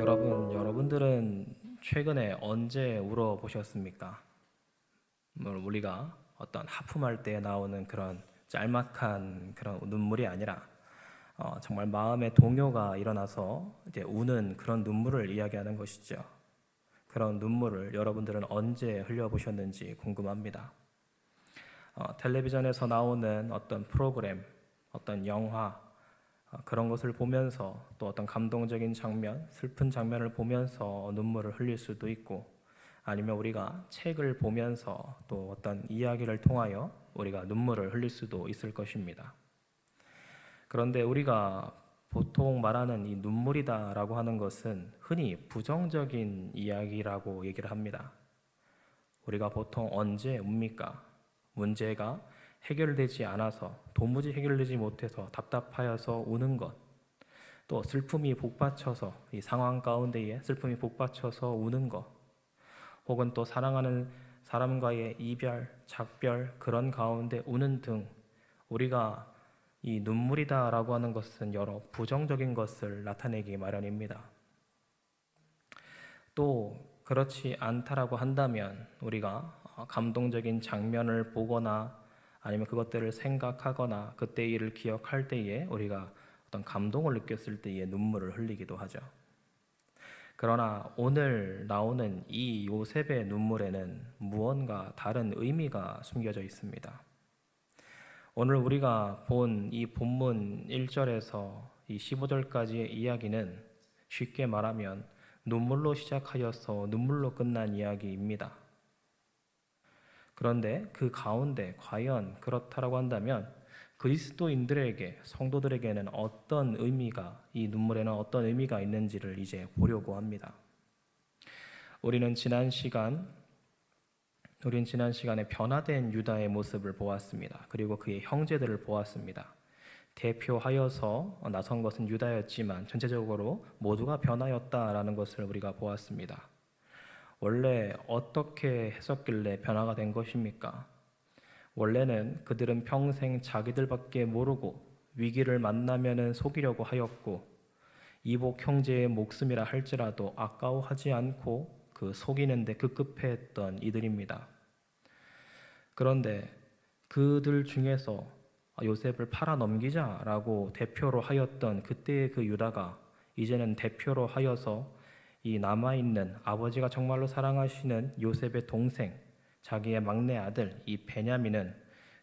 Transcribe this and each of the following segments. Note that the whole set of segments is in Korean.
여러분들은 최근에 언제 울어보셨습니까? 우리가 어떤 하품할 때 나오는 그런 짤막한 그런 눈물이 아니라 정말 마음의 동요가 일어나서 이제 우는 그런 눈물을 이야기하는 것이죠. 그런 눈물을 여러분들은 언제 흘려보셨는지 궁금합니다. 텔레비전에서 나오는 어떤 프로그램, 어떤 영화, 그런 것을 보면서 또 어떤 감동적인 장면, 슬픈 장면을 보면서 눈물을 흘릴 수도 있고, 아니면 우리가 책을 보면서 또 어떤 이야기를 통하여 우리가 눈물을 흘릴 수도 있을 것입니다. 그런데 우리가 보통 말하는 이 눈물이다라고 하는 것은 흔히 부정적인 이야기라고 얘기를 합니다. 우리가 보통 언제 웁니까? 문제가 해결되지 않아서, 도무지 해결되지 못해서 답답하여서 우는 것, 또 슬픔이 복받쳐서, 이 상황 가운데에 슬픔이 복받쳐서 우는 것, 혹은 또 사랑하는 사람과의 이별, 작별, 그런 가운데 우는 등, 우리가 이 눈물이다라고 하는 것은 여러 부정적인 것을 나타내기 마련입니다. 또 그렇지 않다라고 한다면 우리가 감동적인 장면을 보거나 아니면 그것들을 생각하거나 그때 일을 기억할 때에 우리가 어떤 감동을 느꼈을 때에 눈물을 흘리기도 하죠. 그러나 오늘 나오는 이 요셉의 눈물에는 무언가 다른 의미가 숨겨져 있습니다. 오늘 우리가 본 이 본문 1절에서 이 15절까지의 이야기는 쉽게 말하면 눈물로 시작하여서 눈물로 끝난 이야기입니다. 그런데 그 가운데 과연 그렇다라고 한다면 그리스도인들에게, 성도들에게는 어떤 의미가, 이 눈물에는 어떤 의미가 있는지를 이제 보려고 합니다. 우리는 지난 시간에 변화된 유다의 모습을 보았습니다. 그리고 그의 형제들을 보았습니다. 대표하여서 나선 것은 유다였지만 전체적으로 모두가 변화였다라는 것을 우리가 보았습니다. 원래 어떻게 했었길래 변화가 된 것입니까? 원래는 그들은 평생 자기들밖에 모르고 위기를 만나면은 속이려고 하였고, 이복 형제의 목숨이라 할지라도 아까워하지 않고 그 속이는데 급급해했던 이들입니다. 그런데 그들 중에서 요셉을 팔아 넘기자라고 대표로 하였던 그때의 그 유다가 이제는 대표로 하여서 이 남아있는, 아버지가 정말로 사랑하시는 요셉의 동생, 자기의 막내 아들 이 베냐민은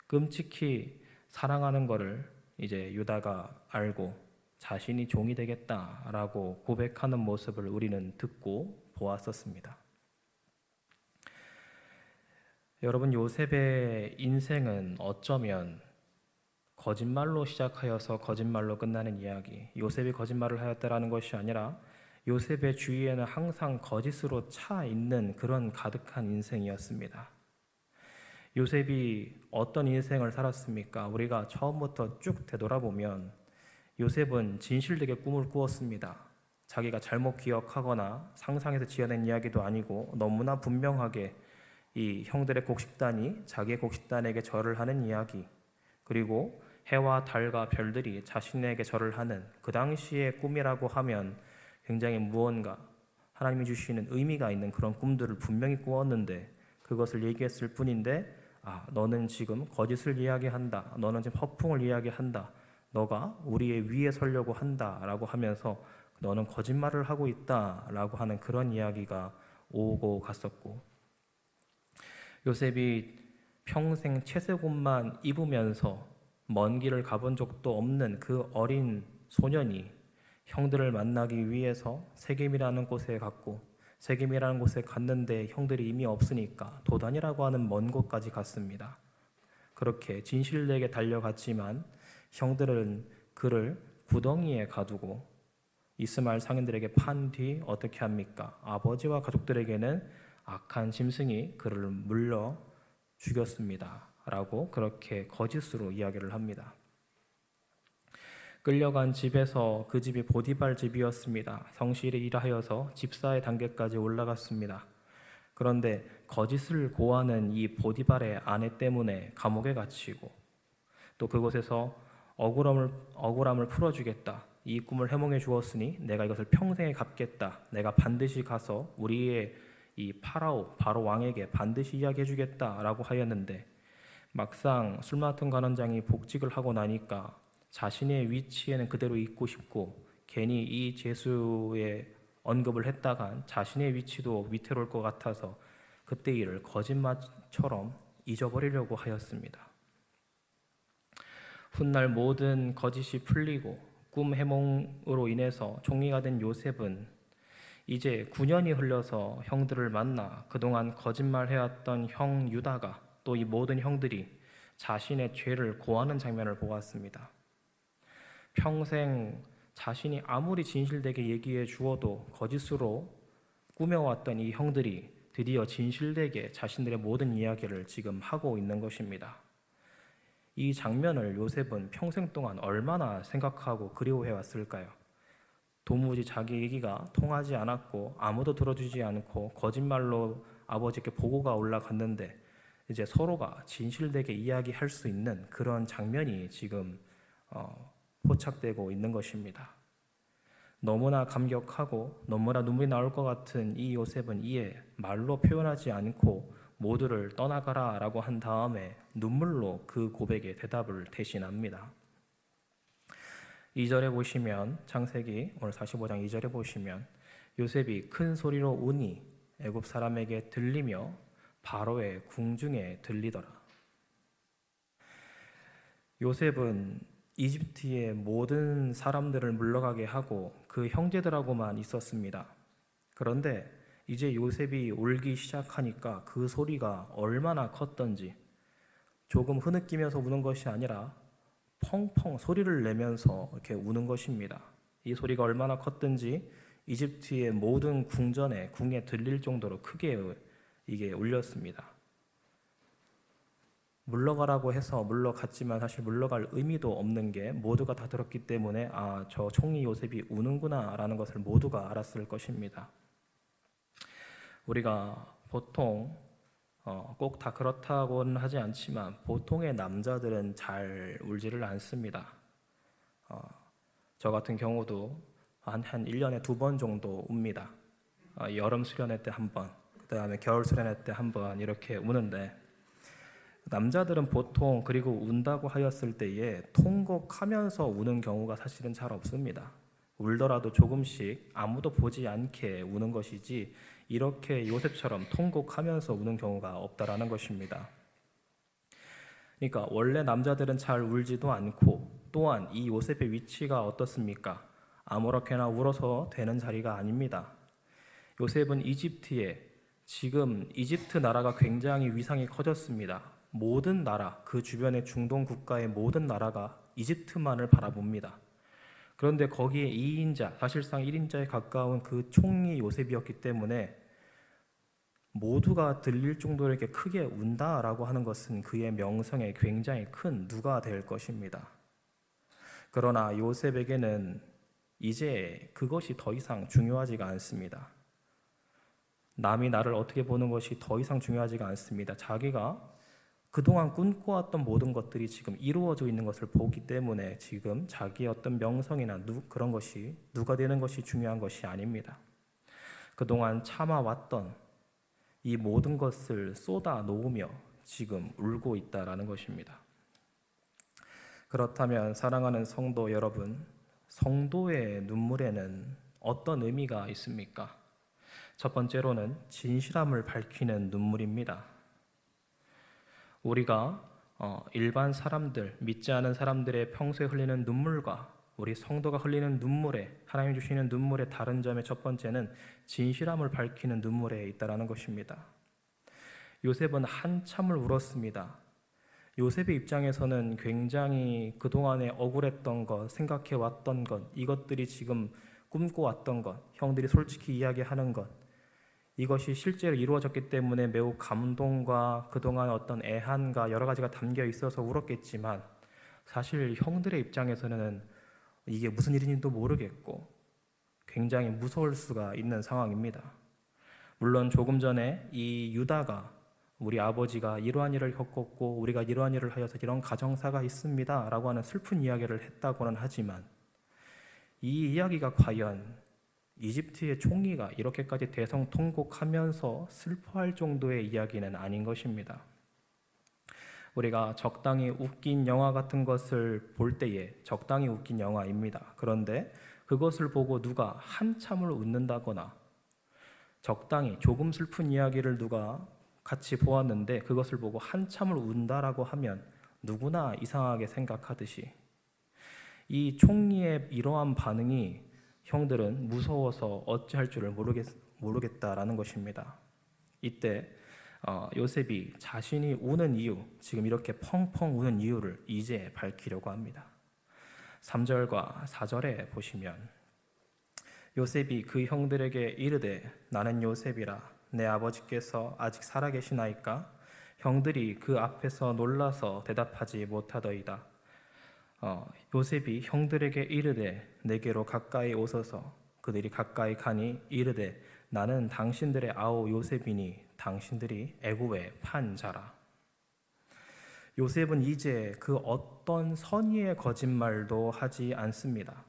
끔찍히 사랑하는 것을 이제 유다가 알고 자신이 종이 되겠다라고 고백하는 모습을 우리는 듣고 보았었습니다. 여러분, 요셉의 인생은 어쩌면 거짓말로 시작하여서 거짓말로 끝나는 이야기, 요셉이 거짓말을 하였다라는 것이 아니라 요셉의 주위에는 항상 거짓으로 차 있는 그런 가득한 인생이었습니다. 요셉이 어떤 인생을 살았습니까? 우리가 처음부터 쭉 되돌아보면 요셉은 진실되게 꿈을 꾸었습니다. 자기가 잘못 기억하거나 상상해서 지어낸 이야기도 아니고 너무나 분명하게 이 형들의 곡식단이 자기의 곡식단에게 절을 하는 이야기, 그리고 해와 달과 별들이 자신에게 절을 하는 그 당시의 꿈이라고 하면 굉장히 무언가 하나님이 주시는 의미가 있는 그런 꿈들을 분명히 꾸었는데, 그것을 얘기했을 뿐인데 너는 지금 거짓을 이야기한다, 너는 지금 허풍을 이야기한다, 너가 우리의 위에 서려고 한다라고 하면서 너는 거짓말을 하고 있다라고 하는 그런 이야기가 오고 갔었고, 요셉이 평생 채색 옷만 입으면서 먼 길을 가본 적도 없는 그 어린 소년이 형들을 만나기 위해서 세겜이라는 곳에 갔고, 세겜이라는 곳에 갔는데 형들이 이미 없으니까 도단이라고 하는 먼 곳까지 갔습니다. 그렇게 진실되게 달려갔지만 형들은 그를 구덩이에 가두고 이스마엘 상인들에게 판 뒤 어떻게 합니까? 아버지와 가족들에게는 악한 짐승이 그를 물려 죽였습니다 라고 그렇게 거짓으로 이야기를 합니다. 끌려간 집에서 그 집이 보디발 집이었습니다. 성실히 일하여서 집사의 단계까지 올라갔습니다. 그런데 거짓을 고하는 이 보디발의 아내 때문에 감옥에 갇히고, 또 그곳에서 억울함을 풀어주겠다, 이 꿈을 해몽해 주었으니 내가 이것을 평생에 갚겠다. 내가 반드시 가서 우리의 이 바로 왕에게 반드시 이야기해 주겠다라고 하였는데 막상 술 맡은 관원장이 복직을 하고 나니까 자신의 위치에는 그대로 있고 싶고 괜히 이 제수의 언급을 했다간 자신의 위치도 위태로울 것 같아서 그때 일을 거짓말처럼 잊어버리려고 하였습니다. 훗날 모든 거짓이 풀리고 꿈 해몽으로 인해서 총리가 된 요셉은 이제 9년이 흘러서 형들을 만나 그동안 거짓말해왔던 형 유다가 또 이 모든 형들이 자신의 죄를 고하는 장면을 보았습니다. 평생 자신이 아무리 진실되게 얘기해 주어도 거짓으로 꾸며왔던 이 형들이 드디어 진실되게 자신들의 모든 이야기를 지금 하고 있는 것입니다. 이 장면을 요셉은 평생 동안 얼마나 생각하고 그리워해 왔을까요? 도무지 자기 얘기가 통하지 않았고 아무도 들어주지 않고 거짓말로 아버지께 보고가 올라갔는데 이제 서로가 진실되게 이야기할 수 있는 그런 장면이 지금 포착되고 있는 것입니다. 너무나 감격하고 너무나 눈물이 나올 것 같은 이 요셉은 이에 말로 표현하지 않고 모두를 떠나가라 라고 한 다음에 눈물로 그 고백에 대답을 대신합니다. 2절에 보시면 창세기 오늘 45장 2절에 보시면 요셉이 큰 소리로 우니 애굽 사람에게 들리며 바로의 궁중에 들리더라. 요셉은 이집트의 모든 사람들을 물러가게 하고 그 형제들하고만 있었습니다. 그런데 이제 요셉이 울기 시작하니까 그 소리가 얼마나 컸던지 조금 흐느끼면서 우는 것이 아니라 펑펑 소리를 내면서 이렇게 우는 것입니다. 이 소리가 얼마나 컸든지 이집트의 모든 궁에 들릴 정도로 크게 이게 울렸습니다. 물러가라고 해서 물러갔지만 사실 물러갈 의미도 없는 게 모두가 다 들었기 때문에 저 총리 요셉이 우는구나 라는 것을 모두가 알았을 것입니다. 우리가 보통 꼭 다 그렇다고는 하지 않지만 보통의 남자들은 잘 울지를 않습니다. 저 같은 경우도 한 1년에 2번 정도 웁니다. 여름 수련회 때 한 번, 그 다음에 겨울 수련회 때 한 번 이렇게 우는데 남자들은 보통 그리고 운다고 하였을 때에 통곡하면서 우는 경우가 사실은 잘 없습니다. 울더라도 조금씩 아무도 보지 않게 우는 것이지 이렇게 요셉처럼 통곡하면서 우는 경우가 없다라는 것입니다. 그러니까 원래 남자들은 잘 울지도 않고 또한 이 요셉의 위치가 어떻습니까? 아무렇게나 울어서 되는 자리가 아닙니다. 요셉은 이집트에 지금 이집트 나라가 굉장히 위상이 커졌습니다. 모든 나라, 그 주변의 중동 국가의 모든 나라가 이집트만을 바라봅니다. 그런데 거기에 2인자, 사실상 1인자에 가까운 그 총리 요셉이었기 때문에 모두가 들릴 정도로 이렇게 크게 운다라고 하는 것은 그의 명성에 굉장히 큰 누가 될 것입니다. 그러나 요셉에게는 이제 그것이 더 이상 중요하지가 않습니다. 남이 나를 어떻게 보는 것이 더 이상 중요하지가 않습니다. 자기가 그동안 꿈꿔왔던 모든 것들이 지금 이루어져 있는 것을 보기 때문에 지금 자기의 어떤 명성이나 그런 것이 누가 되는 것이 중요한 것이 아닙니다. 그동안 참아왔던 이 모든 것을 쏟아 놓으며 지금 울고 있다라는 것입니다. 그렇다면 사랑하는 성도 여러분, 성도의 눈물에는 어떤 의미가 있습니까? 첫 번째로는 진실함을 밝히는 눈물입니다. 우리가 일반 사람들, 믿지 않은 사람들의 평소에 흘리는 눈물과 우리 성도가 흘리는 눈물에, 하나님 주시는 눈물의 다른 점의 첫 번째는 진실함을 밝히는 눈물에 있다라는 것입니다. 요셉은 한참을 울었습니다. 요셉의 입장에서는 굉장히 그동안에 억울했던 것, 생각해왔던 것, 이것들이 지금 꿈꿔왔던 것, 형들이 솔직히 이야기하는 것, 이것이 실제로 이루어졌기 때문에 매우 감동과 그동안 어떤 애한과 여러 가지가 담겨 있어서 울었겠지만 사실 형들의 입장에서는 이게 무슨 일인지도 모르겠고 굉장히 무서울 수가 있는 상황입니다. 물론 조금 전에 이 유다가 우리 아버지가 이러한 일을 겪었고 우리가 이러한 일을 하여서 이런 가정사가 있습니다 라고 하는 슬픈 이야기를 했다고는 하지만 이 이야기가 과연 이집트의 총리가 이렇게까지 대성통곡하면서 슬퍼할 정도의 이야기는 아닌 것입니다. 우리가 적당히 웃긴 영화 같은 것을 볼 때에 적당히 웃긴 영화입니다. 그런데 그것을 보고 누가 한참을 웃는다거나 적당히 조금 슬픈 이야기를 누가 같이 보았는데 그것을 보고 한참을 운다라고 하면 누구나 이상하게 생각하듯이 이 총리의 이러한 반응이 형들은 무서워서 어찌할 줄을 모르겠다라는 것입니다. 이때 요셉이 자신이 우는 이유, 지금 이렇게 펑펑 우는 이유를 이제 밝히려고 합니다. 3절과 4절에 보시면 요셉이 그 형들에게 이르되 나는 요셉이라 내 아버지께서 아직 살아계시나이까? 형들이 그 앞에서 놀라서 대답하지 못하더이다. 요셉이 형들에게 이르되 내게로 가까이 오소서. 그들이 가까이 가니 이르되 나는 당신들의 아우 요셉이니 당신들이 애굽에 판 자라. 요셉은 이제 그 어떤 선의의 거짓말도 하지 않습니다.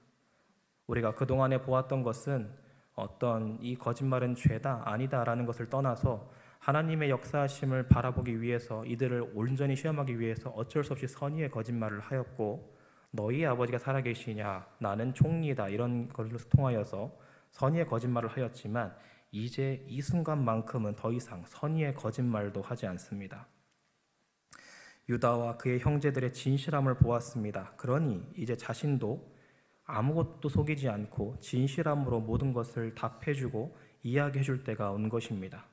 우리가 그동안에 보았던 것은 어떤 이 거짓말은 죄다 아니다라는 것을 떠나서 하나님의 역사하심을 바라보기 위해서 이들을 온전히 시험하기 위해서 어쩔 수 없이 선의의 거짓말을 하였고 너희 아버지가 살아계시냐 나는 총리다 이런 것을 통하여서 선의의 거짓말을 하였지만 이제 이 순간만큼은 더 이상 선의의 거짓말도 하지 않습니다. 유다와 그의 형제들의 진실함을 보았습니다. 그러니 이제 자신도 아무것도 속이지 않고 진실함으로 모든 것을 답해주고 이야기해줄 때가 온 것입니다.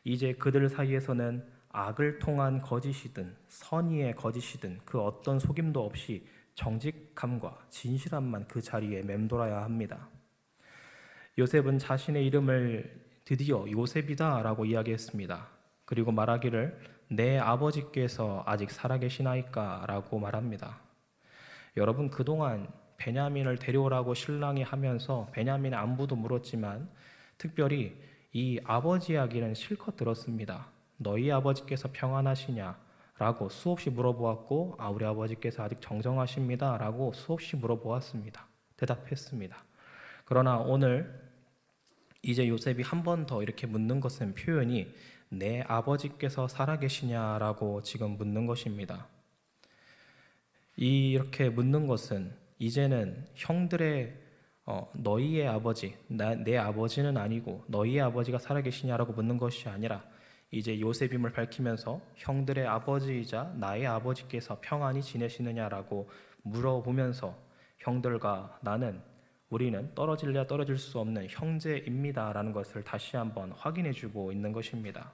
이제 그들 사이에서는 악을 통한 거짓이든 선의의 거짓이든 그 어떤 속임도 없이 정직함과 진실함만 그 자리에 맴돌아야 합니다. 요셉은 자신의 이름을 드디어 요셉이다 라고 이야기했습니다. 그리고 말하기를 내 아버지께서 아직 살아계시나이까 라고 말합니다. 여러분 그동안 베냐민을 데려오라고 신랑이 하면서 베냐민의 안부도 물었지만 특별히 이 아버지 이야기는 실컷 들었습니다. 너희 아버지께서 평안하시냐? 라고 수없이 물어보았고 우리 아버지께서 아직 정정하십니다. 라고 수없이 물어보았습니다. 대답했습니다. 그러나 오늘 이제 요셉이 한 번 더 이렇게 묻는 것은 표현이 내 아버지께서 살아계시냐라고 지금 묻는 것입니다. 이렇게 묻는 것은 이제는 형들의 너희의 아버지, 내 아버지는 아니고 너희의 아버지가 살아계시냐라고 묻는 것이 아니라 이제 요셉임을 밝히면서 형들의 아버지이자 나의 아버지께서 평안히 지내시느냐라고 물어보면서 형들과 우리는 떨어질래야 떨어질 수 없는 형제입니다라는 것을 다시 한번 확인해주고 있는 것입니다.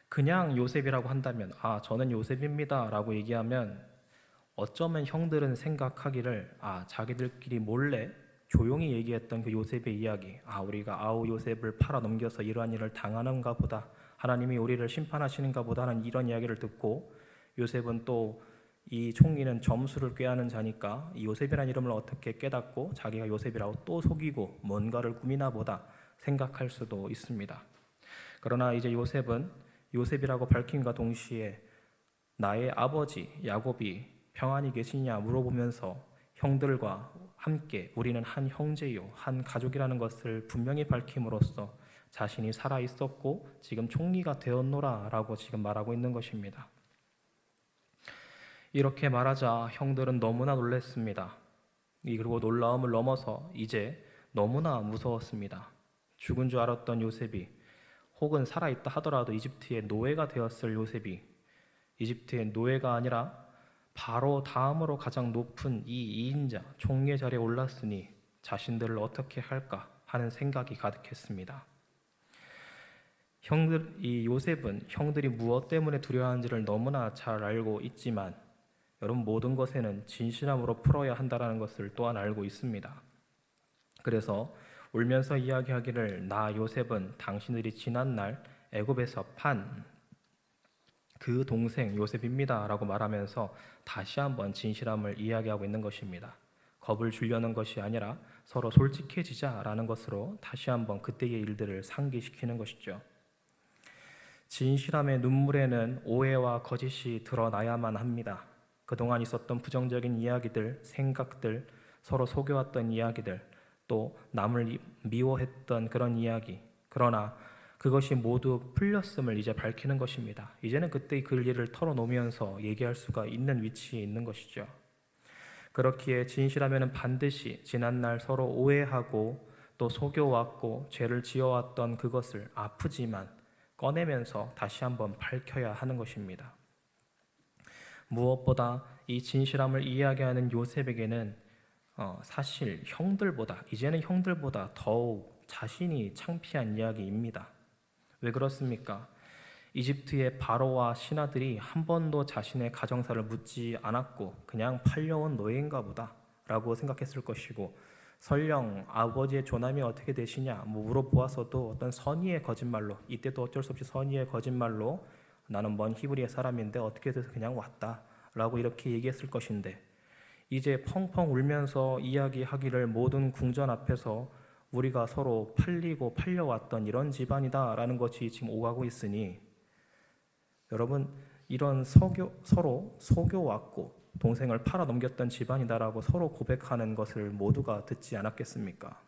그냥 요셉이라고 한다면 저는 요셉입니다라고 얘기하면 어쩌면 형들은 생각하기를 자기들끼리 몰래 조용히 얘기했던 그 요셉의 이야기 우리가 아우 요셉을 팔아 넘겨서 이러한 일을 당하는가 보다 하나님이 우리를 심판하시는가 보다 하는 이런 이야기를 듣고 요셉은 또 이 총리는 점수를 꾀하는 자니까 이 요셉이라는 이름을 어떻게 깨닫고 자기가 요셉이라고 또 속이고 뭔가를 꾸미나 보다 생각할 수도 있습니다. 그러나 이제 요셉은 요셉이라고 밝힘과 동시에 나의 아버지 야곱이 평안히 계시냐 물어보면서 형들과 함께 우리는 한 형제요 한 가족이라는 것을 분명히 밝힘으로써 자신이 살아 있었고 지금 총리가 되었노라 라고 지금 말하고 있는 것입니다. 이렇게 말하자 형들은 너무나 놀랐습니다. 그리고 놀라움을 넘어서 이제 너무나 무서웠습니다. 죽은 줄 알았던 요셉이 혹은 살아있다 하더라도 이집트의 노예가 되었을 요셉이 이집트의 노예가 아니라 바로 다음으로 가장 높은 이 2인자 총리의 자리에 올랐으니 자신들을 어떻게 할까 하는 생각이 가득했습니다. 이 요셉은 형들이 무엇 때문에 두려워하는지를 너무나 잘 알고 있지만 여러분 모든 것에는 진실함으로 풀어야 한다는 것을 또한 알고 있습니다. 그래서 울면서 이야기하기를 나 요셉은 당신들이 지난날 애굽에서 판 그 동생 요셉입니다 라고 말하면서 다시 한번 진실함을 이야기하고 있는 것입니다. 겁을 주려는 것이 아니라 서로 솔직해지자라는 것으로 다시 한번 그때의 일들을 상기시키는 것이죠. 진실함의 눈물에는 오해와 거짓이 드러나야만 합니다. 그동안 있었던 부정적인 이야기들, 생각들, 서로 속여왔던 이야기들, 또 남을 미워했던 그런 이야기, 그러나 그것이 모두 풀렸음을 이제 밝히는 것입니다. 이제는 그때의 그 일을 털어놓으면서 얘기할 수가 있는 위치에 있는 것이죠. 그렇기에 진실하면 반드시 지난날 서로 오해하고 또 속여왔고 죄를 지어왔던 그것을 아프지만 꺼내면서 다시 한번 밝혀야 하는 것입니다. 무엇보다 이 진실함을 이야기하는 요셉에게는 사실 이제는 형들보다 더욱 자신이 창피한 이야기입니다. 왜 그렇습니까? 이집트의 바로와 신하들이 한 번도 자신의 가정사를 묻지 않았고 그냥 팔려온 노예인가 보다 라고 생각했을 것이고, 설령 아버지의 조남이 어떻게 되시냐 물어보았어도 어떤 선의의 거짓말로, 이때도 어쩔 수 없이 선의의 거짓말로 나는 먼 히브리의 사람인데 어떻게 돼서 그냥 왔다 라고 이렇게 얘기했을 것인데, 이제 펑펑 울면서 이야기하기를 모든 궁전 앞에서 우리가 서로 팔리고 팔려왔던 이런 집안이다라는 것이 지금 오가고 있으니, 여러분, 이런 서로 속여왔고 동생을 팔아넘겼던 집안이다라고 서로 고백하는 것을 모두가 듣지 않았겠습니까?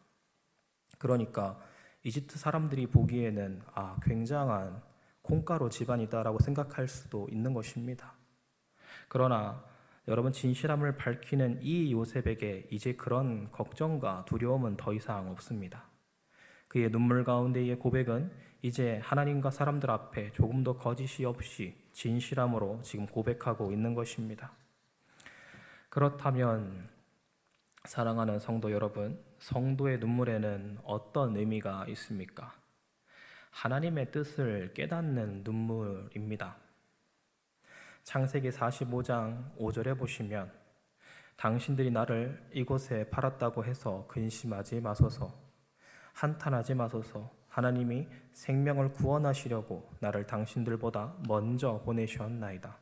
그러니까 이집트 사람들이 보기에는 굉장한 콩가루 집안이다라고 생각할 수도 있는 것입니다. 그러나 여러분, 진실함을 밝히는 이 요셉에게 이제 그런 걱정과 두려움은 더 이상 없습니다. 그의 눈물 가운데의 고백은 이제 하나님과 사람들 앞에 조금 더 거짓이 없이 진실함으로 지금 고백하고 있는 것입니다. 그렇다면 사랑하는 성도 여러분, 성도의 눈물에는 어떤 의미가 있습니까? 하나님의 뜻을 깨닫는 눈물입니다. 창세기 45장 5절에 보시면, 당신들이 나를 이곳에 팔았다고 해서 근심하지 마소서, 한탄하지 마소서. 하나님이 생명을 구원하시려고 나를 당신들보다 먼저 보내셨나이다.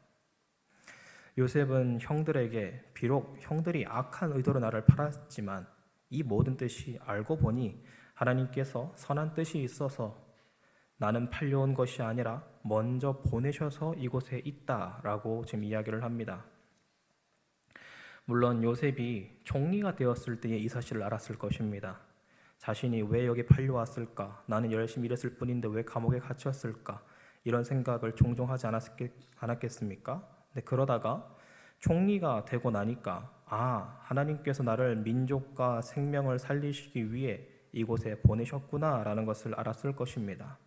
요셉은 형들에게 비록 형들이 악한 의도로 나를 팔았지만 이 모든 뜻이 알고 보니 하나님께서 선한 뜻이 있어서 나는 팔려온 것이 아니라 먼저 보내셔서 이곳에 있다라고 지금 이야기를 합니다. 물론 요셉이 총리가 되었을 때에 이 사실을 알았을 것입니다. 자신이 왜 여기 팔려왔을까? 나는 열심히 일했을 뿐인데 왜 감옥에 갇혔을까? 이런 생각을 종종 하지 않았겠습니까? 근데 그러다가 총리가 되고 나니까 하나님께서 나를 민족과 생명을 살리시기 위해 이곳에 보내셨구나라는 것을 알았을 것입니다.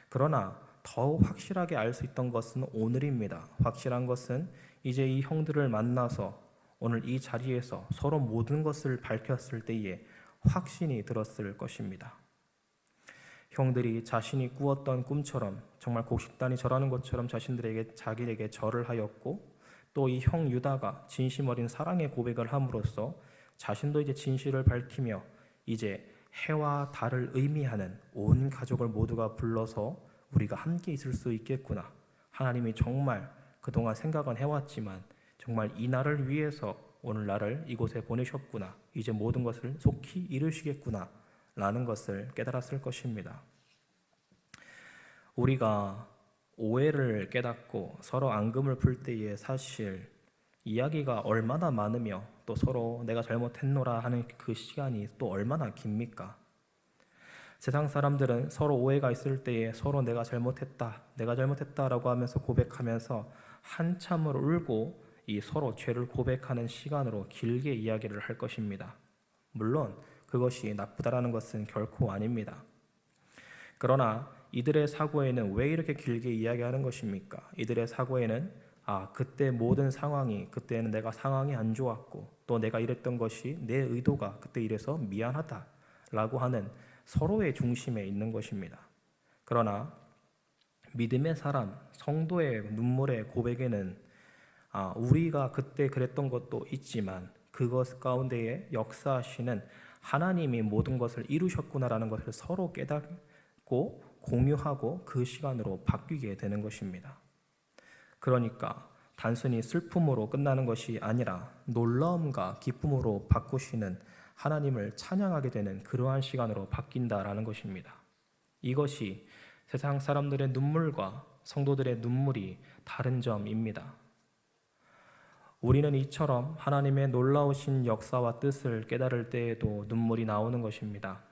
그러나 더욱 확실하게 알 수 있던 것은 오늘입니다. 확실한 것은 이제 이 형들을 만나서 오늘 이 자리에서 서로 모든 것을 밝혔을 때에 확신이 들었을 것입니다. 형들이 자신이 꾸었던 꿈처럼 정말 곡식단이 절하는 것처럼 자기에게 절을 하였고, 또 이 형 유다가 진심 어린 사랑의 고백을 함으로써 자신도 이제 진실을 밝히며 이제 해와 달을 의미하는 온 가족을 모두가 불러서 우리가 함께 있을 수 있겠구나. 하나님이 정말 그동안 생각은 해왔지만 정말 이 날을 위해서 오늘 나를 이곳에 보내셨구나. 이제 모든 것을 속히 이루시겠구나 라는 것을 깨달았을 것입니다. 우리가 오해를 깨닫고 서로 앙금을 풀 때에 사실 이야기가 얼마나 많으며 또 서로 내가 잘못했노라 하는 그 시간이 또 얼마나 깁니까? 세상 사람들은 서로 오해가 있을 때에 서로 내가 잘못했다라고 하면서 고백하면서 한참을 울고 이 서로 죄를 고백하는 시간으로 길게 이야기를 할 것입니다. 물론 그것이 나쁘다라는 것은 결코 아닙니다. 그러나 이들의 사고에는 왜 이렇게 길게 이야기하는 것입니까? 이들의 사고에는 그때 모든 상황이, 그때는 내가 상황이 안 좋았고 또 내가 이랬던 것이 내 의도가 그때 이래서 미안하다라고 하는 서로의 중심에 있는 것입니다. 그러나 믿음의 사람, 성도의 눈물의 고백에는 우리가 그때 그랬던 것도 있지만 그것 가운데에 역사하시는 하나님이 모든 것을 이루셨구나라는 것을 서로 깨닫고 공유하고 그 시간으로 바뀌게 되는 것입니다. 그러니까 단순히 슬픔으로 끝나는 것이 아니라 놀라움과 기쁨으로 바꾸시는 하나님을 찬양하게 되는 그러한 시간으로 바뀐다라는 것입니다. 이것이 세상 사람들의 눈물과 성도들의 눈물이 다른 점입니다. 우리는 이처럼 하나님의 놀라우신 역사와 뜻을 깨달을 때에도 눈물이 나오는 것입니다.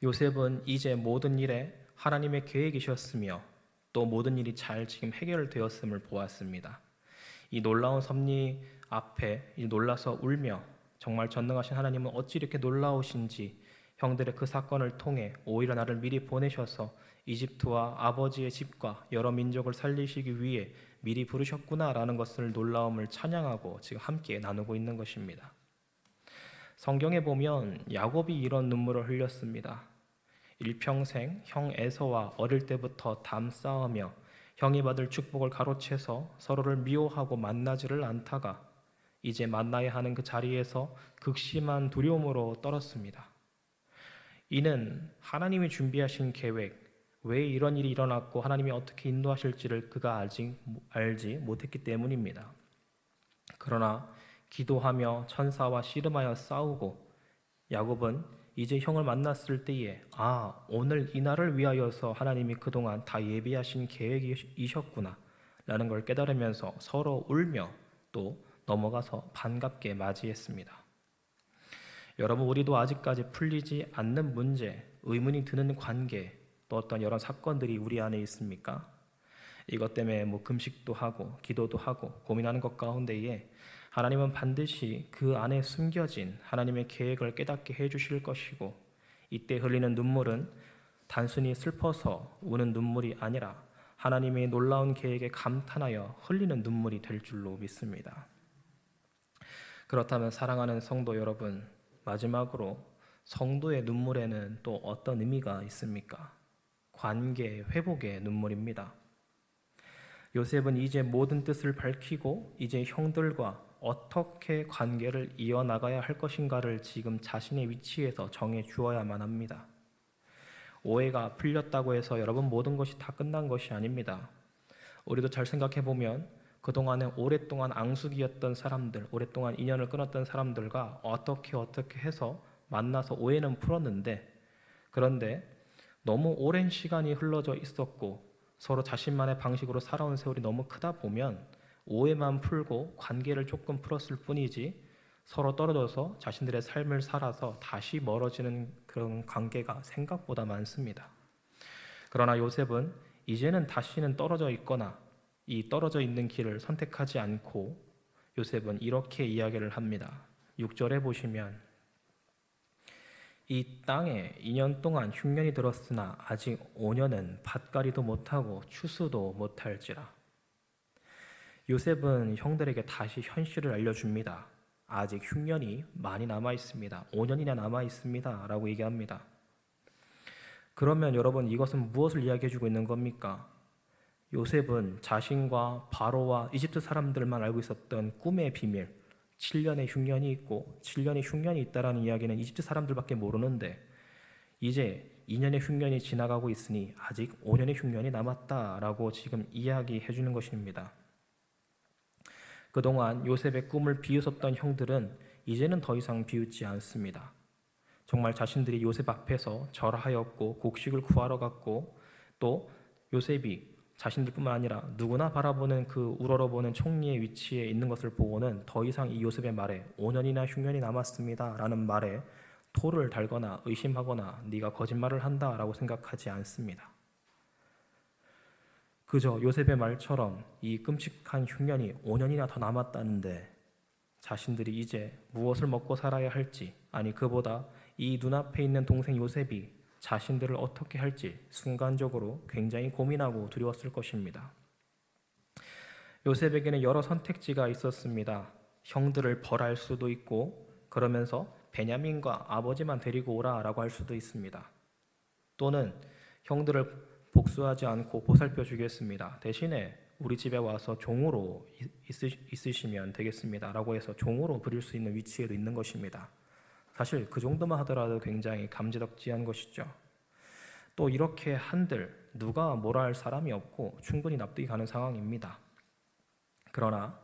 요셉은 이제 모든 일에 하나님의 계획이셨으며 또 모든 일이 잘 지금 해결되었음을 보았습니다. 이 놀라운 섭리 앞에 놀라서 울며 정말 전능하신 하나님은 어찌 이렇게 놀라우신지 형들의 그 사건을 통해 오히려 나를 미리 보내셔서 이집트와 아버지의 집과 여러 민족을 살리시기 위해 미리 부르셨구나라는 것을 놀라움을 찬양하고 지금 함께 나누고 있는 것입니다. 성경에 보면 야곱이 이런 눈물을 흘렸습니다. 일평생 형 에서와 어릴 때부터 담싸우며 형이 받을 축복을 가로채서 서로를 미워하고 만나지를 않다가 이제 만나야 하는 그 자리에서 극심한 두려움으로 떨었습니다. 이는 하나님이 준비하신 계획, 왜 이런 일이 일어났고 하나님이 어떻게 인도하실지를 그가 아직 알지 못했기 때문입니다. 그러나 기도하며 천사와 씨름하여 싸우고 야곱은 이제 형을 만났을 때에 오늘 이 날을 위하여서 하나님이 그동안 다 예비하신 계획이셨구나 라는 걸 깨달으면서 서로 울며 또 넘어가서 반갑게 맞이했습니다. 여러분, 우리도 아직까지 풀리지 않는 문제, 의문이 드는 관계, 또 어떤 여러 사건들이 우리 안에 있습니까? 이것 때문에 금식도 하고 기도도 하고 고민하는 것 가운데에 하나님은 반드시 그 안에 숨겨진 하나님의 계획을 깨닫게 해주실 것이고, 이때 흘리는 눈물은 단순히 슬퍼서 우는 눈물이 아니라 하나님의 놀라운 계획에 감탄하여 흘리는 눈물이 될 줄로 믿습니다. 그렇다면 사랑하는 성도 여러분, 마지막으로 성도의 눈물에는 또 어떤 의미가 있습니까? 관계 회복의 눈물입니다. 요셉은 이제 모든 뜻을 밝히고 이제 형들과 어떻게 관계를 이어나가야 할 것인가를 지금 자신의 위치에서 정해 주어야만 합니다. 오해가 풀렸다고 해서 여러분 모든 것이 다 끝난 것이 아닙니다. 우리도 잘 생각해 보면 그동안에 오랫동안 앙숙이었던 사람들, 오랫동안 인연을 끊었던 사람들과 어떻게 해서 만나서 오해는 풀었는데, 그런데 너무 오랜 시간이 흘러져 있었고 서로 자신만의 방식으로 살아온 세월이 너무 크다 보면 오해만 풀고 관계를 조금 풀었을 뿐이지 서로 떨어져서 자신들의 삶을 살아서 다시 멀어지는 그런 관계가 생각보다 많습니다. 그러나 요셉은 이제는 다시는 떨어져 있거나 이 떨어져 있는 길을 선택하지 않고 요셉은 이렇게 이야기를 합니다. 6절에 보시면 이 땅에 2년 동안 흉년이 들었으나 아직 5년은 밭갈이도 못하고 추수도 못할지라. 요셉은 형들에게 다시 현실을 알려줍니다. 아직 흉년이 많이 남아있습니다. 5년이나 남아있습니다 라고 얘기합니다. 그러면 여러분, 이것은 무엇을 이야기해주고 있는 겁니까? 요셉은 자신과 바로와 이집트 사람들만 알고 있었던 꿈의 비밀, 7년의 흉년이 있고 7년의 흉년이 있다라는 이야기는 이집트 사람들밖에 모르는데 이제 2년의 흉년이 지나가고 있으니 아직 5년의 흉년이 남았다라고 지금 이야기해 주는 것입니다. 그동안 요셉의 꿈을 비웃었던 형들은 이제는 더 이상 비웃지 않습니다. 정말 자신들이 요셉 앞에서 절하였고 곡식을 구하러 갔고 또 요셉이 자신들뿐만 아니라 누구나 바라보는 그 우러러보는 총리의 위치에 있는 것을 보고는 더 이상 이 요셉의 말에 5년이나 흉년이 남았습니다 라는 말에 토를 달거나 의심하거나 네가 거짓말을 한다 라고 생각하지 않습니다. 그저 요셉의 말처럼 이 끔찍한 흉년이 5년이나 더 남았다는데 자신들이 이제 무엇을 먹고 살아야 할지, 아니 그보다 이 눈앞에 있는 동생 요셉이 자신들을 어떻게 할지 순간적으로 굉장히 고민하고 두려웠을 것입니다. 요셉에게는 여러 선택지가 있었습니다. 형들을 벌할 수도 있고 그러면서 베냐민과 아버지만 데리고 오라라고 할 수도 있습니다. 또는 형들을 복수하지 않고 보살펴 주겠습니다. 대신에 우리 집에 와서 종으로 있으시면 되겠습니다 라고 해서 종으로 부릴 수 있는 위치에도 있는 것입니다. 사실 그 정도만 하더라도 굉장히 감지덕지한 것이죠. 또 이렇게 한들 누가 뭐라 할 사람이 없고 충분히 납득이 가는 상황입니다. 그러나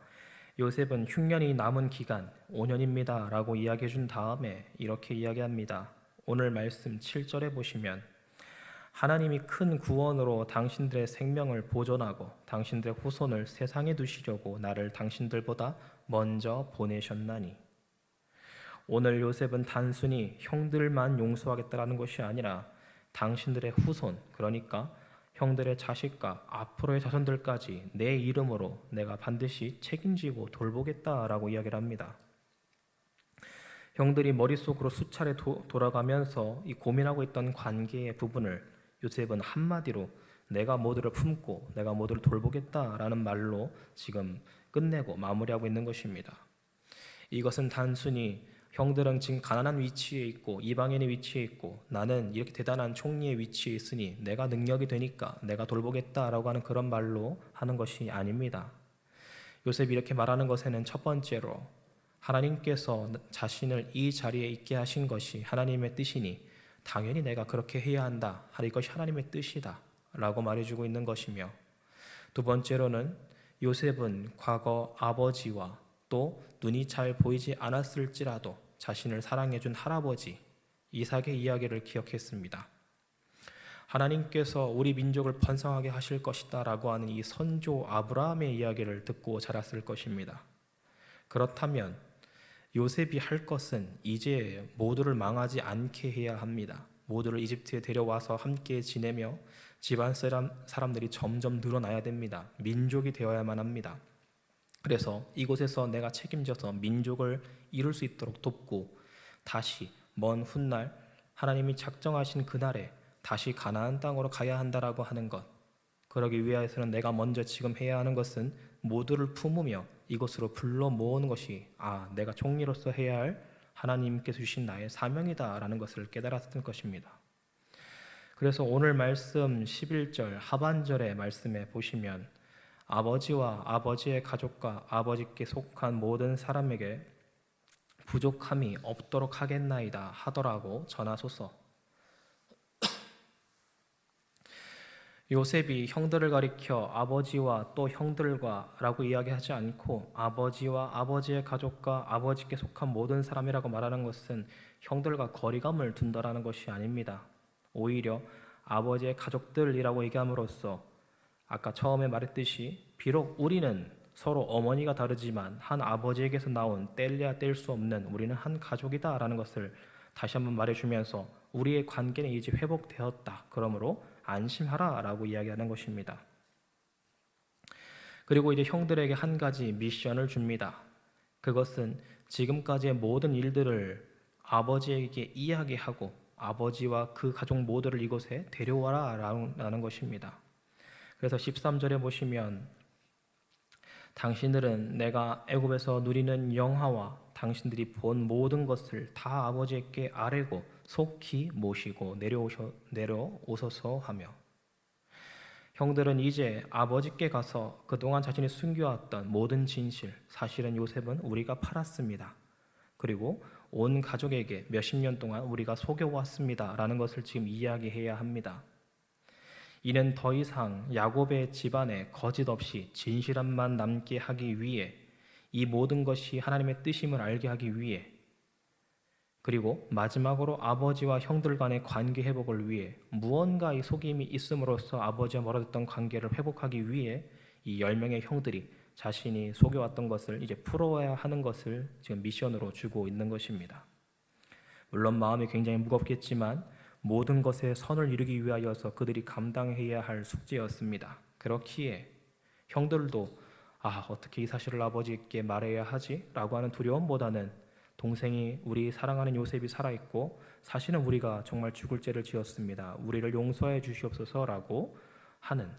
요셉은 흉년이 남은 기간 5년입니다 라고 이야기해 준 다음에 이렇게 이야기합니다. 오늘 말씀 7절에 보시면 하나님이 큰 구원으로 당신들의 생명을 보존하고 당신들의 후손을 세상에 두시려고 나를 당신들보다 먼저 보내셨나니. 오늘 요셉은 단순히 형들만 용서하겠다라는 것이 아니라 당신들의 후손, 그러니까 형들의 자식과 앞으로의 자손들까지 내 이름으로 내가 반드시 책임지고 돌보겠다라고 이야기를 합니다. 형들이 머릿속으로 수차례 돌아가면서 이 고민하고 있던 관계의 부분을 요셉은 한마디로 내가 모두를 품고 내가 모두를 돌보겠다라는 말로 지금 끝내고 마무리하고 있는 것입니다. 이것은 단순히 형들은 지금 가난한 위치에 있고 이방인의 위치에 있고 나는 이렇게 대단한 총리의 위치에 있으니 내가 능력이 되니까 내가 돌보겠다라고 하는 그런 말로 하는 것이 아닙니다. 요셉이 이렇게 말하는 것에는 첫 번째로 하나님께서 자신을 이 자리에 있게 하신 것이 하나님의 뜻이니 당연히 내가 그렇게 해야 한다. 이것이 하나님의 뜻이다 라고 말해주고 있는 것이며, 두 번째로는 요셉은 과거 아버지와 또 눈이 잘 보이지 않았을지라도 자신을 사랑해준 할아버지 이삭의 이야기를 기억했습니다. 하나님께서 우리 민족을 번성하게 하실 것이다 라고 하는 이 선조 아브라함의 이야기를 듣고 자랐을 것입니다. 그렇다면 요셉이 할 것은 이제 모두를 망하지 않게 해야 합니다. 모두를 이집트에 데려와서 함께 지내며 집안 사람들이 점점 늘어나야 됩니다. 민족이 되어야만 합니다. 그래서 이곳에서 내가 책임져서 민족을 이룰 수 있도록 돕고 다시 먼 훗날 하나님이 작정하신 그날에 다시 가나안 땅으로 가야 한다라고 하는 것, 그러기 위해서는 내가 먼저 지금 해야 하는 것은 모두를 품으며 이곳으로 불러 모으는 것이 내가 총리로서 해야 할 하나님께서 주신 나의 사명이다라는 것을 깨달았을 것입니다. 그래서 오늘 말씀 11절 하반절의 말씀에 보시면 아버지와 아버지의 가족과 아버지께 속한 모든 사람에게 부족함이 없도록 하겠나이다 하더라고 전하소서. 요셉이 형들을 가리켜 아버지와 또 형들과 라고 이야기하지 않고 아버지와 아버지의 가족과 아버지께 속한 모든 사람이라고 말하는 것은 형들과 거리감을 둔다라는 것이 아닙니다. 오히려 아버지의 가족들이라고 얘기함으로써 아까 처음에 말했듯이 비록 우리는 서로 어머니가 다르지만 한 아버지에게서 나온 뗄래야 뗄 수 없는 우리는 한 가족이다 라는 것을 다시 한번 말해주면서 우리의 관계는 이제 회복되었다. 그러므로 안심하라 라고 이야기하는 것입니다. 그리고 이제 형들에게 한 가지 미션을 줍니다. 그것은 지금까지의 모든 일들을 아버지에게 이야기하고 아버지와 그 가족 모두를 이곳에 데려와라 라는 것입니다. 그래서 13절에 보시면 당신들은 내가 애굽에서 누리는 영화와 당신들이 본 모든 것을 다 아버지께 아뢰고 속히 모시고 내려오소서 하며, 형들은 이제 아버지께 가서 그동안 자신이 숨겨왔던 모든 진실, 사실은 요셉은 우리가 팔았습니다. 그리고 온 가족에게 몇십 년 동안 우리가 속여왔습니다 라는 것을 지금 이야기해야 합니다. 이는 더 이상 야곱의 집안에 거짓 없이 진실함만 남게 하기 위해, 이 모든 것이 하나님의 뜻임을 알게 하기 위해, 그리고 마지막으로 아버지와 형들 간의 관계 회복을 위해 무언가 이 속임이 있음으로써 아버지와 멀어졌던 관계를 회복하기 위해 이 10명의 형들이 자신이 속여왔던 것을 이제 풀어야 하는 것을 지금 미션으로 주고 있는 것입니다. 물론 마음이 굉장히 무겁겠지만 모든 것에 선을 이루기 위하여서 그들이 감당해야 할 숙제였습니다. 그렇기에 형들도 어떻게 이 사실을 아버지께 말해야 하지? 라고 하는 두려움보다는 동생이 우리 사랑하는 요셉이 살아있고 사실은 우리가 정말 죽을 죄를 지었습니다. 우리를 용서해 주시옵소서라고 하는,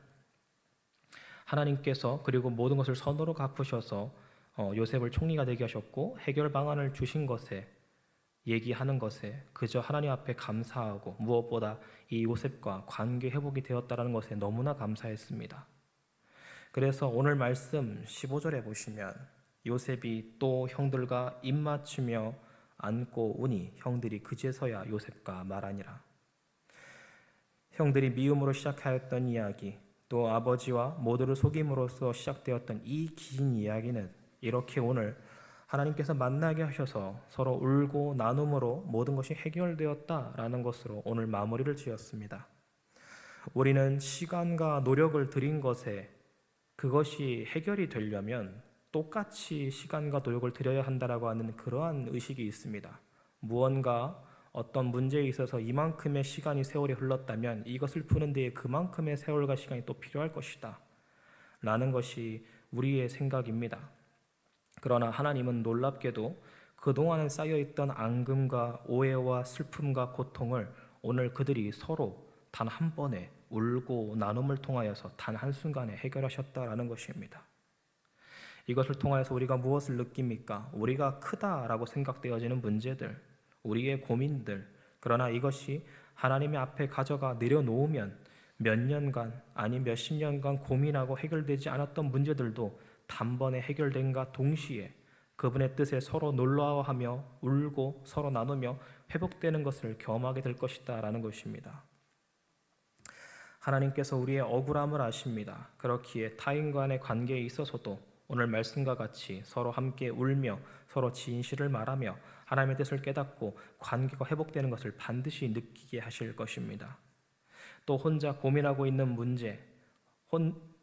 하나님께서 그리고 모든 것을 선으로 갚으셔서 요셉을 총리가 되게 하셨고 해결 방안을 주신 것에, 얘기하는 것에 그저 하나님 앞에 감사하고 무엇보다 이 요셉과 관계 회복이 되었다는 것에 너무나 감사했습니다. 그래서 오늘 말씀 15절에 보시면 요셉이 또 형들과 입맞추며 안고 오니 형들이 그제서야 요셉과 말하니라. 형들이 미움으로 시작하였던 이야기, 또 아버지와 모두를 속임으로써 시작되었던 이 긴 이야기는 이렇게 오늘 하나님께서 만나게 하셔서 서로 울고 나눔으로 모든 것이 해결되었다라는 것으로 오늘 마무리를 지었습니다. 우리는 시간과 노력을 들인 것에 그것이 해결이 되려면 똑같이 시간과 노력을 들여야 한다라고 하는 그러한 의식이 있습니다. 무언가 어떤 문제에 있어서 이만큼의 시간이 세월이 흘렀다면 이것을 푸는 데에 그만큼의 세월과 시간이 또 필요할 것이다 라는 것이 우리의 생각입니다. 그러나 하나님은 놀랍게도 그동안에 쌓여있던 앙금과 오해와 슬픔과 고통을 오늘 그들이 서로 단 한 번에 울고 나눔을 통하여서 단 한순간에 해결하셨다라는 것입니다. 이것을 통하여서 우리가 무엇을 느낍니까? 우리가 크다라고 생각되어지는 문제들, 우리의 고민들, 그러나 이것이 하나님의 앞에 가져가 내려놓으면 몇 년간 아니 몇십 년간 고민하고 해결되지 않았던 문제들도 단번에 해결된과 동시에 그분의 뜻에 서로 놀라워하며 울고 서로 나누며 회복되는 것을 경험하게 될 것이다 라는 것입니다. 하나님께서 우리의 억울함을 아십니다. 그렇기에 타인 간의 관계에 있어서도 오늘 말씀과 같이 서로 함께 울며 서로 진실을 말하며 하나님의 뜻을 깨닫고 관계가 회복되는 것을 반드시 느끼게 하실 것입니다. 또 혼자 고민하고 있는 문제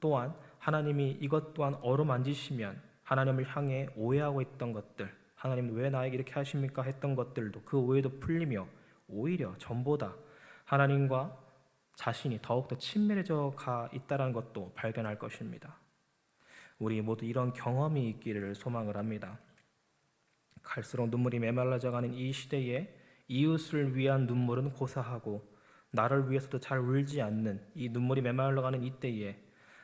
또한 하나님이 이것 또한 어루만지시면 하나님을 향해 오해하고 있던 것들, 하나님 왜 나에게 이렇게 하십니까 했던 것들도 그 오해도 풀리며 오히려 전보다 하나님과 자신이 더욱더 친밀해져 가 있다는 것도 발견할 것입니다. 우리 모두 이런 경험이 있기를 소망을 합니다. 갈수록 눈물이 메말라져가는 이 시대에 이웃을 위한 눈물은 고사하고 나를 위해서도 잘 울지 않는 이 눈물이 메말라가는 이때에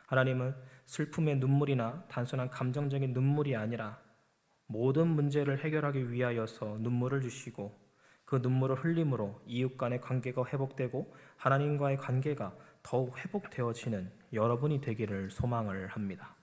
하나님은 슬픔의 눈물이나 단순한 감정적인 눈물이 아니라 모든 문제를 해결하기 위하여서 눈물을 주시고 그 눈물을 흘림으로 이웃 간의 관계가 회복되고 하나님과의 관계가 더욱 회복되어지는 여러분이 되기를 소망을 합니다.